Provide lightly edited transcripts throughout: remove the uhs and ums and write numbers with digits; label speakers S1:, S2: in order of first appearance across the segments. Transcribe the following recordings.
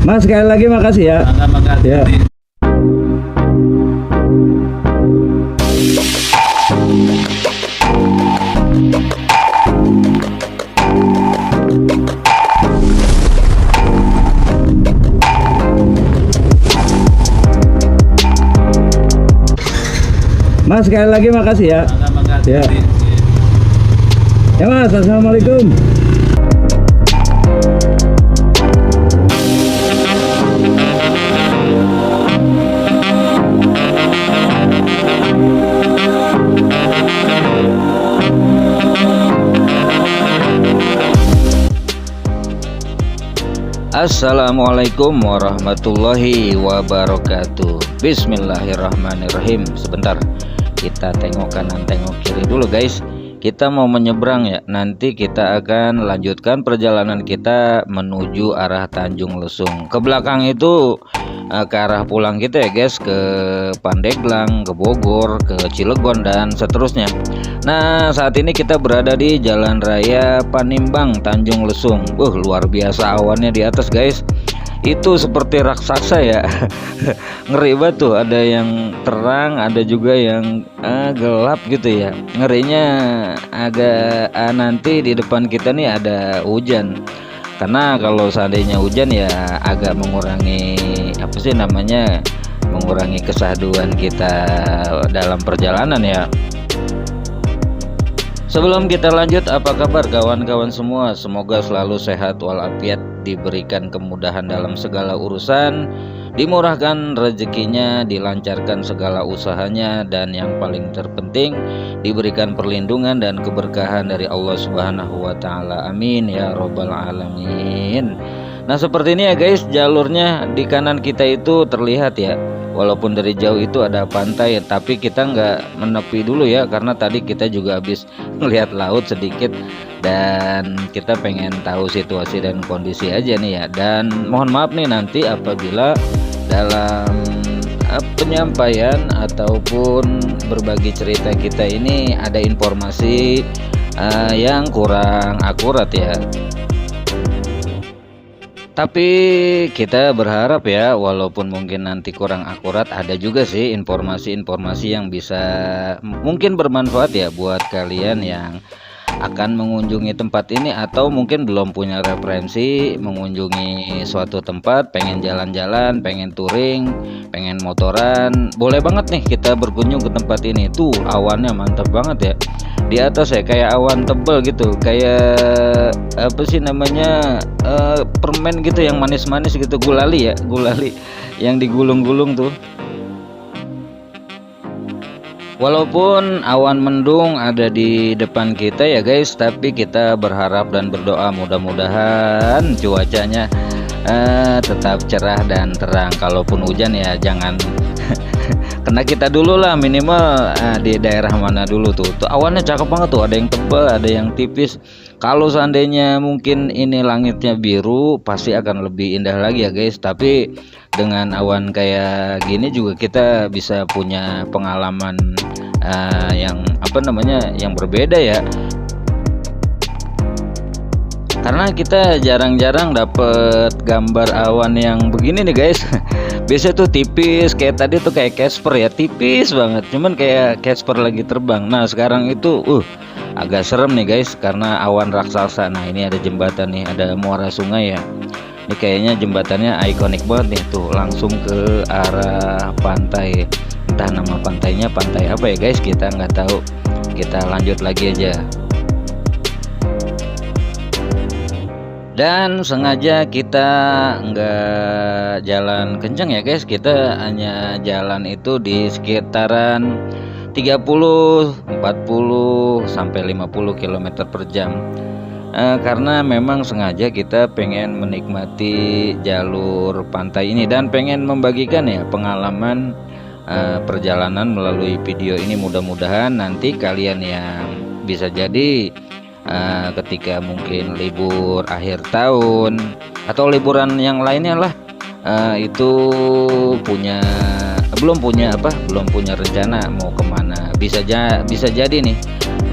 S1: Mas, sekali lagi makasih ya.
S2: Makasih.
S1: Ya. Mas, sekali lagi makasih ya.
S2: Makasih.
S1: Ya. Ya Mas, assalamualaikum. Assalamualaikum warahmatullahi wabarakatuh. Bismillahirrahmanirrahim. Sebentar, kita tengok kanan tengok kiri dulu guys. Kita mau menyeberang ya. Nanti kita akan lanjutkan perjalanan kita menuju arah Tanjung Lesung. Ke belakang itu ke arah pulang kita ya guys, ke Pandeglang, ke Bogor, ke Cilegon dan seterusnya. Nah, saat ini kita berada di Jalan Raya Panimbang Tanjung Lesung. Luar biasa awannya di atas guys. Itu seperti raksasa ya. Ngeri banget tuh, ada yang terang, ada juga yang gelap gitu ya. Ngerinya agak nanti di depan kita nih ada hujan. Karena kalau seandainya hujan ya agak mengurangi apa sih namanya, mengurangi kesahduan kita dalam perjalanan ya. Sebelum kita lanjut, apa kabar kawan-kawan semua? Semoga selalu sehat walafiat, diberikan kemudahan dalam segala urusan, dimurahkan rezekinya, dilancarkan segala usahanya, dan yang paling terpenting diberikan perlindungan dan keberkahan dari Allah Subhanahu wa taala. Amin ya robbal alamin. Nah, seperti ini ya guys, jalurnya di kanan kita itu terlihat ya. Walaupun dari jauh itu ada pantai, tapi kita nggak menepi dulu ya, karena tadi kita juga habis melihat laut sedikit dan kita pengen tahu situasi dan kondisi aja nih ya. Dan mohon maaf nih nanti apabila dalam penyampaian ataupun berbagi cerita kita ini ada informasi yang kurang akurat ya. Tapi kita berharap ya, walaupun mungkin nanti kurang akurat, ada juga sih informasi-informasi yang bisa mungkin bermanfaat ya buat kalian yang akan mengunjungi tempat ini, atau mungkin belum punya referensi mengunjungi suatu tempat, pengen jalan-jalan, pengen touring, pengen motoran. Boleh banget nih kita berkunjung ke tempat ini. Tuh awannya mantap banget ya di atas ya, kayak awan tebal gitu, kayak apa sih namanya, permen gitu yang manis-manis gitu, gulali ya, gulali yang digulung-gulung tuh. Walaupun awan mendung ada di depan kita ya guys, tapi kita berharap dan berdoa mudah-mudahan cuacanya tetap cerah dan terang. Kalaupun hujan ya jangan kena kita dulu lah, minimal di daerah mana dulu tuh awannya cakep banget tuh, ada yang tebal, ada yang tipis. Kalau seandainya mungkin ini langitnya biru, pasti akan lebih indah lagi ya guys. Tapi dengan awan kayak gini juga kita bisa punya pengalaman yang apa namanya, yang berbeda ya. Karena kita jarang-jarang dapet gambar awan yang begini nih guys. Biasanya tuh tipis, kayak tadi tuh kayak Casper ya, tipis banget, cuman kayak Casper lagi terbang. Nah sekarang itu agak serem nih guys, karena awan raksasa. Nah ini ada jembatan nih, ada muara sungai ya. Ini kayaknya jembatannya ikonik banget nih, tuh langsung ke arah pantai. Entah nama pantainya pantai apa ya guys, kita nggak tahu. Kita lanjut lagi aja. Dan sengaja kita nggak jalan kencang ya guys, kita hanya jalan itu di sekitaran 30, 40 sampai 50 km per jam. Karena memang sengaja kita pengen menikmati jalur pantai ini dan pengen membagikan ya pengalaman perjalanan melalui video ini. Mudah-mudahan nanti kalian yang bisa jadi ketika mungkin libur akhir tahun atau liburan yang lainnya lah, itu belum punya rencana mau kemana, bisa jadi nih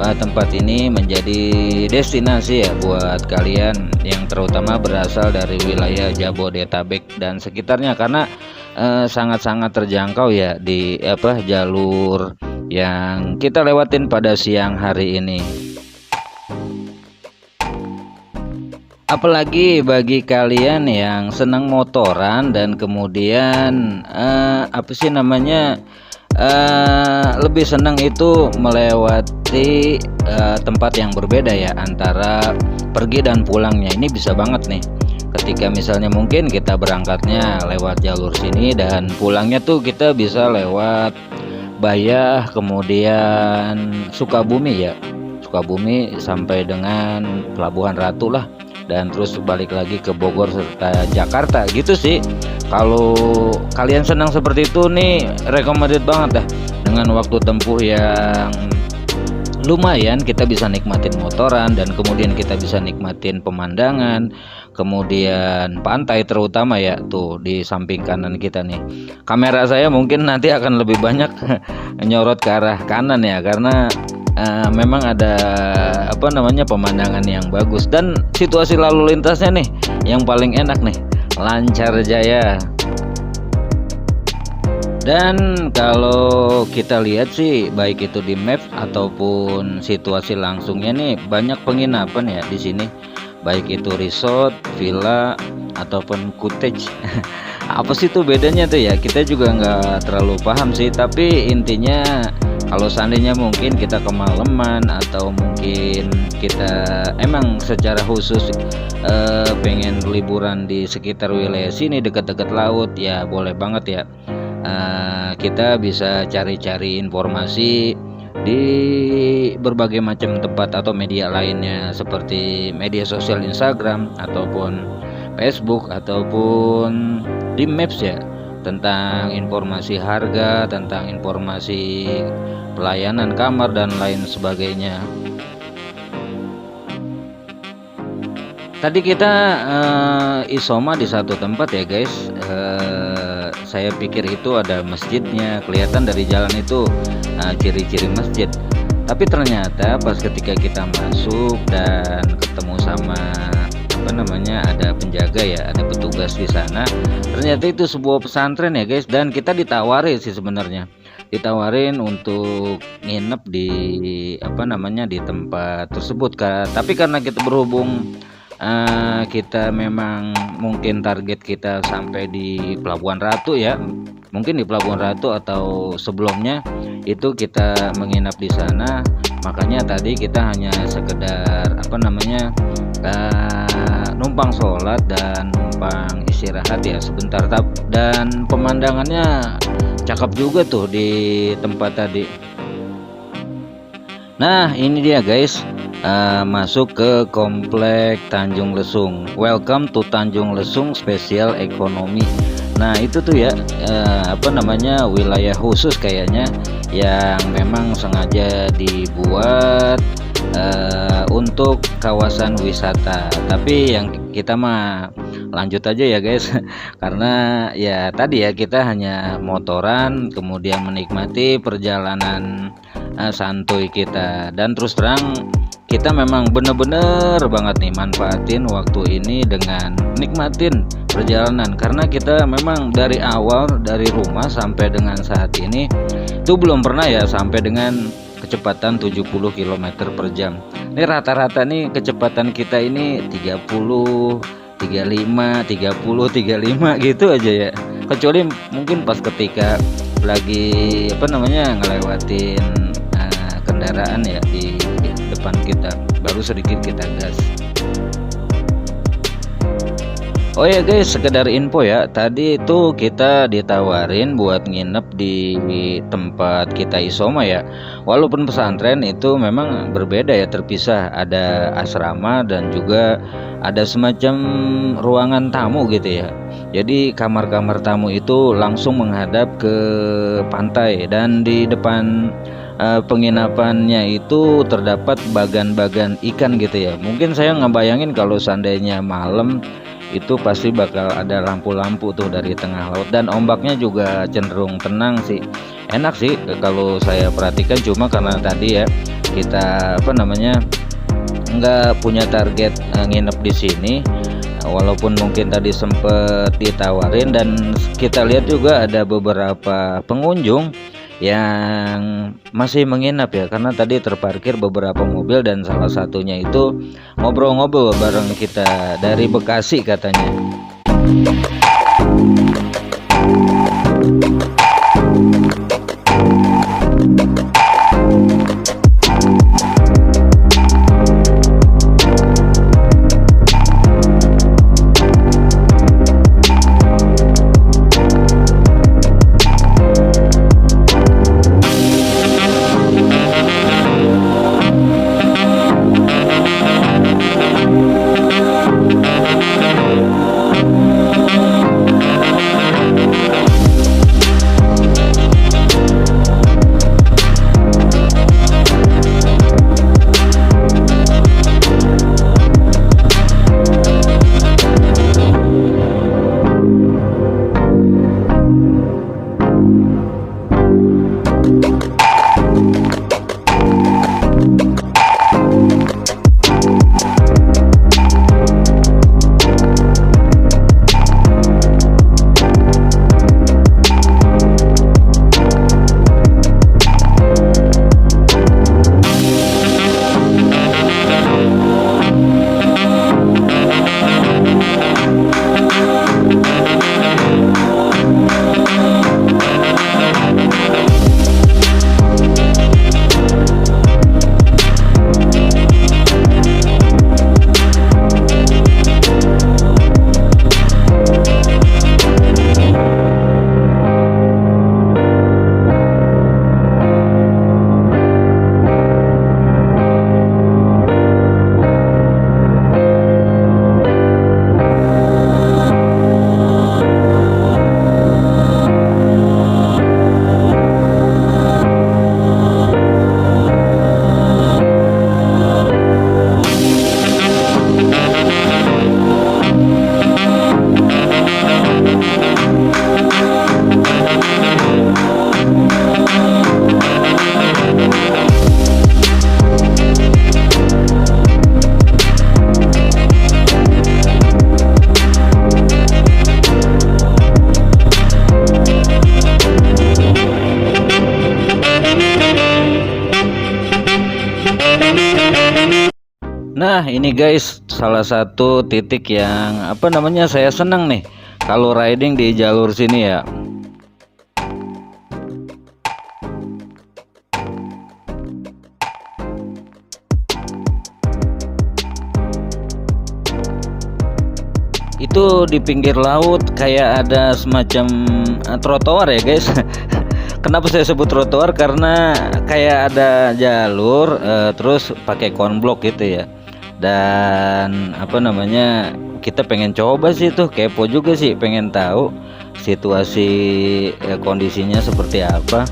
S1: tempat ini menjadi destinasi ya buat kalian yang terutama berasal dari wilayah Jabodetabek dan sekitarnya, karena sangat-sangat terjangkau ya di jalur yang kita lewatin pada siang hari ini. Apalagi bagi kalian yang senang motoran dan kemudian lebih senang itu melewati tempat yang berbeda ya antara pergi dan pulangnya. Ini bisa banget nih ketika misalnya mungkin kita berangkatnya lewat jalur sini dan pulangnya tuh kita bisa lewat Bayah, kemudian Sukabumi ya, Sukabumi sampai dengan Pelabuhan Ratu lah, dan terus balik lagi ke Bogor serta Jakarta gitu sih. Kalau kalian senang seperti itu nih, recommended banget dah. Dengan waktu tempuh yang lumayan, kita bisa nikmatin motoran dan kemudian kita bisa nikmatin pemandangan, kemudian pantai terutama ya, tuh di samping kanan kita nih. Kamera saya mungkin nanti akan lebih banyak nyorot ke arah kanan ya, karena memang ada pemandangan yang bagus dan situasi lalu lintasnya nih yang paling enak nih, lancar jaya. Dan kalau kita lihat sih baik itu di map ataupun situasi langsungnya nih, banyak penginapan ya di sini, baik itu resort, villa ataupun cottage. Apa sih tuh bedanya tuh ya, kita juga nggak terlalu paham sih, tapi intinya kalau seandainya mungkin kita kemalaman atau mungkin kita emang secara khusus pengen liburan di sekitar wilayah sini dekat-dekat laut ya, boleh banget ya. Kita bisa cari-cari informasi di berbagai macam tempat atau media lainnya seperti media sosial Instagram ataupun Facebook ataupun di Maps ya, tentang informasi harga, tentang informasi pelayanan kamar dan lain sebagainya. Tadi kita isoma di satu tempat ya guys, saya pikir itu ada masjidnya, kelihatan dari jalan itu ciri-ciri masjid. Tapi ternyata pas ketika kita masuk dan ketemu sama ada penjaga ya, ada petugas di sana, ternyata itu sebuah pesantren ya guys. Dan kita ditawarin sih sebenarnya, ditawarin untuk nginep di di tempat tersebut tapi karena kita berhubung kita memang mungkin target kita sampai di Pelabuhan Ratu ya, mungkin di Pelabuhan Ratu atau sebelumnya itu kita menginap di sana, makanya tadi kita hanya sekedar numpang sholat dan numpang istirahat ya sebentar, dan pemandangannya cakep juga tuh di tempat tadi. Nah ini dia guys, masuk ke komplek Tanjung Lesung. Welcome to Tanjung Lesung Special Economy. Nah itu tuh ya wilayah khusus kayaknya yang memang sengaja dibuat untuk kawasan wisata. Tapi yang kita mah lanjut aja ya guys karena ya tadi ya kita hanya motoran kemudian menikmati perjalanan santuy kita, dan terus terang kita memang bener-bener banget nih manfaatin waktu ini dengan nikmatin perjalanan, karena kita memang dari awal dari rumah sampai dengan saat ini itu belum pernah ya sampai dengan kecepatan 70 km per jam. Ini rata-rata nih kecepatan kita ini 30, 35, 30, 35 gitu aja ya. Kecuali mungkin pas ketika lagi ngelewatin kendaraan ya di depan kita, baru sedikit kita gas. Oh ya guys, sekedar info ya, tadi itu kita ditawarin buat nginep di tempat kita isoma ya. Walaupun pesantren itu memang berbeda ya, terpisah, ada asrama dan juga ada semacam ruangan tamu gitu ya. Jadi kamar-kamar tamu itu langsung menghadap ke pantai, dan di depan penginapannya itu terdapat bagan-bagan ikan gitu ya. Mungkin saya ngebayangin kalau seandainya malam itu pasti bakal ada lampu-lampu tuh dari tengah laut, dan ombaknya juga cenderung tenang sih, enak sih kalau saya perhatikan. Cuma karena tadi ya kita apa namanya nggak punya target nginep di sini, walaupun mungkin tadi sempet ditawarin. Dan kita lihat juga ada beberapa pengunjung yang masih menginap ya, karena tadi terparkir beberapa mobil dan salah satunya itu ngobrol-ngobrol bareng kita dari Bekasi katanya. Nah ini guys, salah satu titik yang apa namanya saya senang nih kalau riding di jalur sini ya. Itu di pinggir laut kayak ada semacam trotoar ya guys. Kenapa saya sebut trotoar? Karena kayak ada jalur terus pakai konblok gitu ya. Dan apa namanya, kita pengen coba sih tuh, kepo juga sih, pengen tahu situasi kondisinya seperti apa.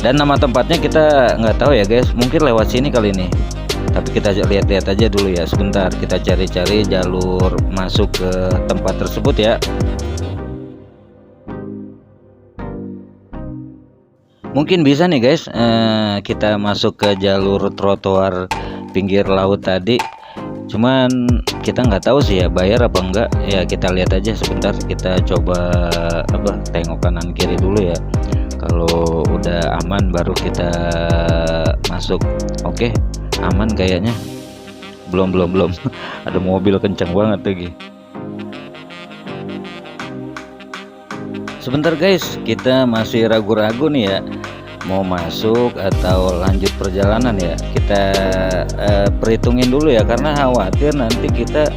S1: Dan nama tempatnya kita nggak tahu ya guys, mungkin lewat sini kali ini. Tapi kita lihat-lihat aja dulu ya, sebentar kita cari-cari jalur masuk ke tempat tersebut ya. Mungkin bisa nih guys, kita masuk ke jalur trotoar pinggir laut tadi. Cuman kita nggak tahu sih ya bayar apa enggak ya, kita lihat aja sebentar. Kita coba tengok kanan kiri dulu ya. Kalau udah aman baru kita masuk. Oke, aman kayaknya. Belum ada mobil kencang banget lagi. Sebentar guys, kita masih ragu-ragu nih ya, mau masuk atau lanjut perjalanan ya. Kita perhitungin dulu ya, karena khawatir nanti kita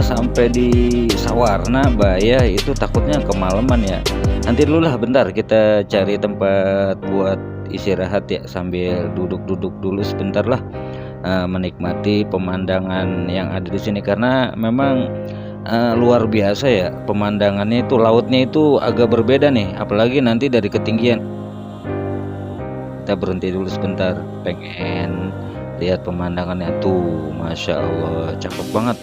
S1: sampai di Sawarna Bayah itu takutnya kemalaman ya. Nanti dulu lah, bentar kita cari tempat buat istirahat ya, sambil duduk-duduk dulu sebentar lah, menikmati pemandangan yang ada di sini. Karena memang luar biasa ya pemandangannya, itu lautnya itu agak berbeda nih, apalagi nanti dari ketinggian. Kita berhenti dulu sebentar, pengen lihat pemandangannya tuh. Masya Allah, cakep banget.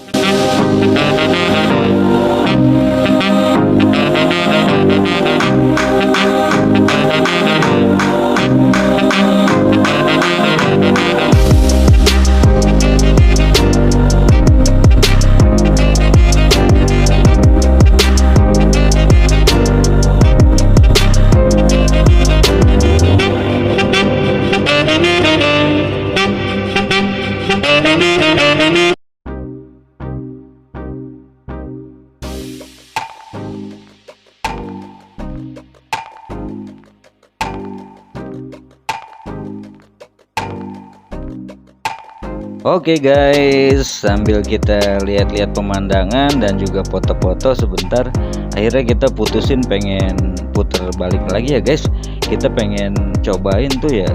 S1: Oke guys, sambil kita lihat-lihat pemandangan dan juga foto-foto sebentar, akhirnya kita putusin pengen puter balik lagi ya guys. Kita pengen cobain tuh ya,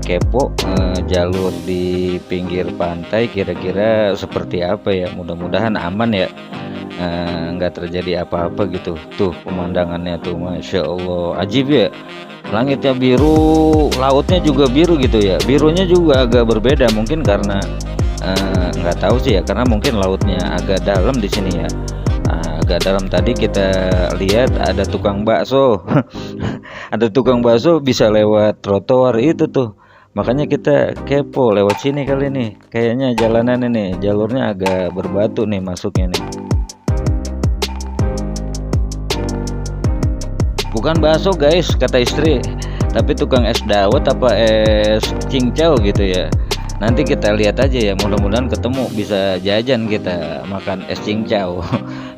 S1: kepo jalur di pinggir pantai kira-kira seperti apa ya. Mudah-mudahan aman ya, nggak terjadi apa-apa gitu. Tuh pemandangannya tuh, Masya Allah, ajib ya. Langitnya biru, lautnya juga biru gitu ya. Birunya juga agak berbeda, mungkin karena nggak tahu sih ya, karena mungkin lautnya agak dalam di sini ya. Agak dalam. Tadi kita lihat ada tukang bakso ada tukang bakso bisa lewat trotoar itu tuh, makanya kita kepo lewat sini kali nih. Kayaknya jalanan ini jalurnya agak berbatu nih masuknya nih. Bukan bakso guys kata istri, tapi tukang es dawet apa es cincau gitu ya. Nanti kita lihat aja ya, mudah-mudahan ketemu, bisa jajan kita makan es cincau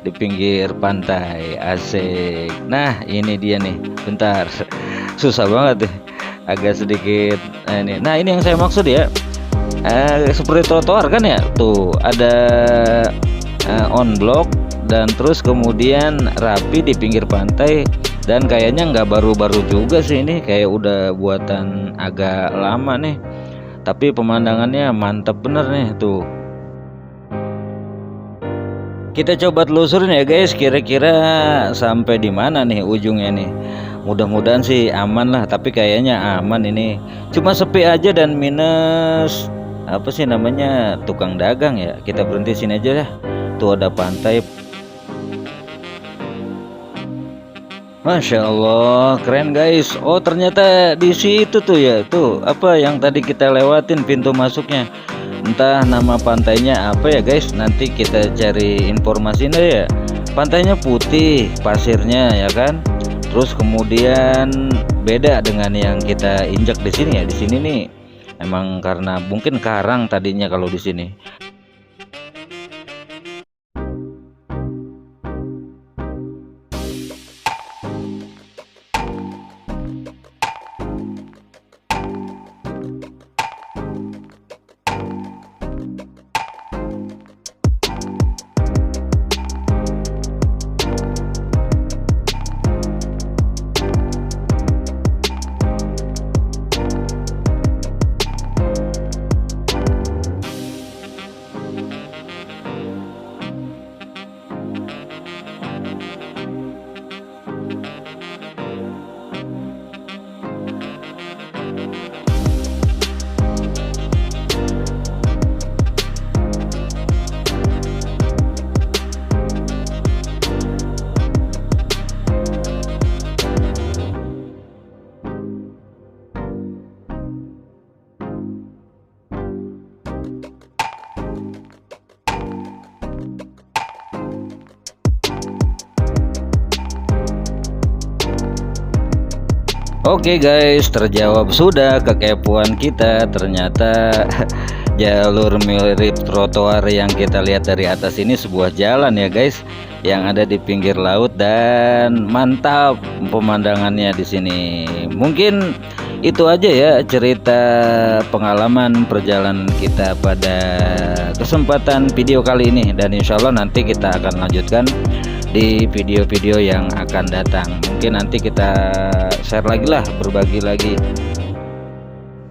S1: di pinggir pantai. Asik. Nah ini dia nih, bentar, susah banget deh, agak sedikit ini. Nah ini yang saya maksud ya, seperti trotoar kan ya, tuh ada on block dan terus kemudian rapi di pinggir pantai. Dan kayaknya nggak baru-baru juga sih, ini kayak udah buatan agak lama nih, tapi pemandangannya mantap bener nih tuh. Kita coba telusurin ya guys, kira-kira sampai di mana nih ujungnya nih. Mudah-mudahan sih aman lah, tapi kayaknya aman ini. Cuma sepi aja dan minus apa sih namanya, tukang dagang ya. Kita berhenti sini aja ya. Tuh ada pantai. Masya Allah, keren guys. Oh ternyata di situ tuh ya, tuh apa yang tadi kita lewatin pintu masuknya. Entah nama pantainya apa ya guys, nanti kita cari informasinya ya. Pantainya putih pasirnya ya kan. Terus kemudian beda dengan yang kita injak di sini ya. Di sini nih emang karena mungkin karang tadinya kalau di sini. Oke guys, terjawab sudah kekepuan kita. Ternyata jalur mirip trotoar yang kita lihat dari atas ini sebuah jalan ya guys, yang ada di pinggir laut, dan mantap pemandangannya di sini. Mungkin itu aja ya cerita pengalaman perjalanan kita pada kesempatan video kali ini, dan insya Allah nanti kita akan lanjutkan di video-video yang akan datang. Mungkin nanti kita share lagi lah, berbagi lagi.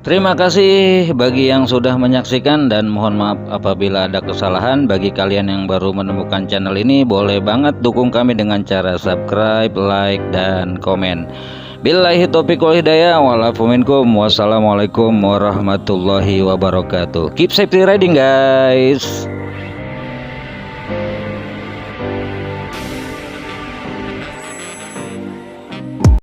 S1: Terima kasih bagi yang sudah menyaksikan, dan mohon maaf apabila ada kesalahan. Bagi kalian yang baru menemukan channel ini, boleh banget dukung kami dengan cara subscribe, like, dan komen. Billahi taufiq wal hidayah, wa'alafu minkum. Wassalamualaikum warahmatullahi wabarakatuh. Keep safety riding guys.